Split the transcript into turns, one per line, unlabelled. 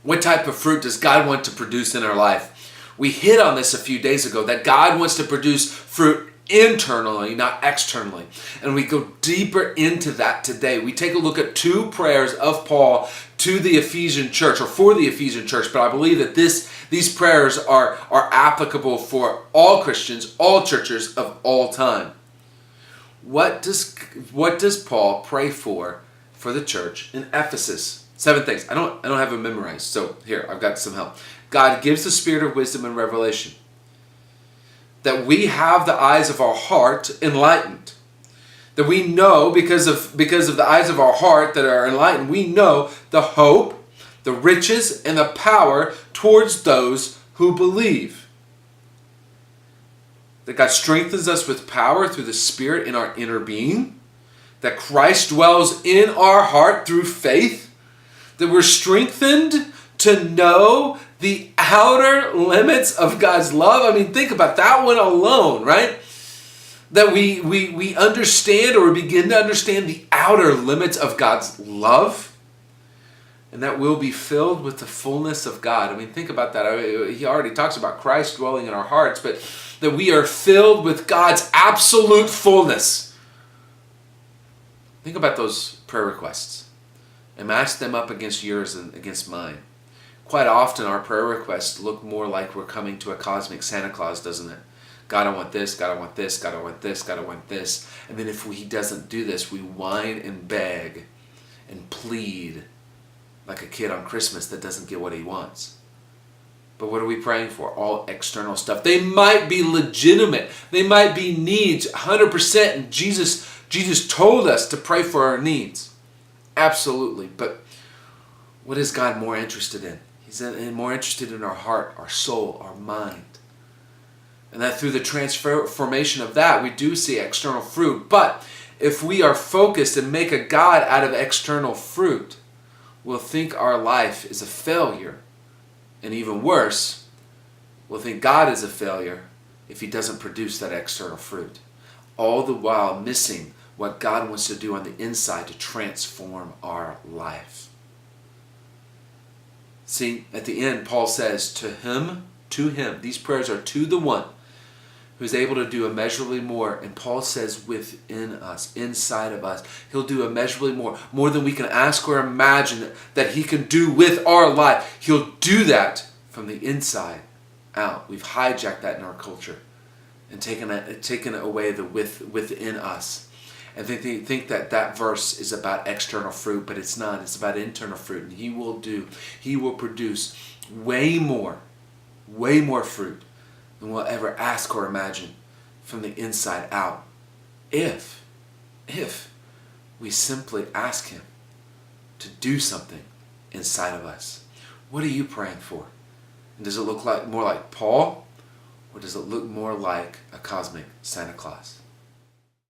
What type of fruit does God want to produce in our life? We hit on this a few days ago, that God wants to produce fruit internally, not externally. And we go deeper into that today. We take a look at two prayers of Paul to the Ephesian church, or for the Ephesian church, but I believe that these prayers are applicable for all Christians, all churches of all time. What does Paul pray for the church in Ephesus? 7 things. I don't have them memorized, so here, I've got some help. God gives the spirit of wisdom and revelation, that we have the eyes of our heart enlightened. That we know, because of the eyes of our heart that are enlightened, we know the hope, the riches, and the power towards those who believe. That God strengthens us with power through the Spirit in our inner being. That Christ dwells in our heart through faith. That we're strengthened to know the outer limits of God's love. I mean, think about that one alone, right? That we understand, or begin to understand, the outer limits of God's love. And that we'll be filled with the fullness of God. I mean, think about that. He already talks about Christ dwelling in our hearts, but that we are filled with God's absolute fullness. Think about those prayer requests and match them up against yours and against mine. Quite often our prayer requests look more like we're coming to a cosmic Santa Claus, doesn't it? God, I want this, God, I want this, God, I want this, God, I want this. And then if He doesn't do this, we whine and beg and plead like a kid on Christmas that doesn't get what he wants. But what are we praying for? All external stuff. They might be legitimate. They might be needs, 100%. And Jesus told us to pray for our needs. Absolutely. But what is God more interested in? He's more interested in our heart, our soul, our mind. And that through the transformation of that, we do see external fruit. But if we are focused and make a God out of external fruit, we'll think our life is a failure. And even worse, we'll think God is a failure if He doesn't produce that external fruit. All the while missing what God wants to do on the inside to transform our life. See, at the end, Paul says, to him, these prayers are to the one who is able to do immeasurably more. And Paul says within us, inside of us, He'll do immeasurably more than we can ask or imagine that He can do with our life. He'll do that from the inside out. We've hijacked that in our culture and taken away the within us. And they think that verse is about external fruit, but it's not. It's about internal fruit. And He will produce way more fruit than we'll ever ask or imagine from the inside out. If we simply ask Him to do something inside of us. What are you praying for? And does it look more like Paul, or does it look more like a cosmic Santa Claus?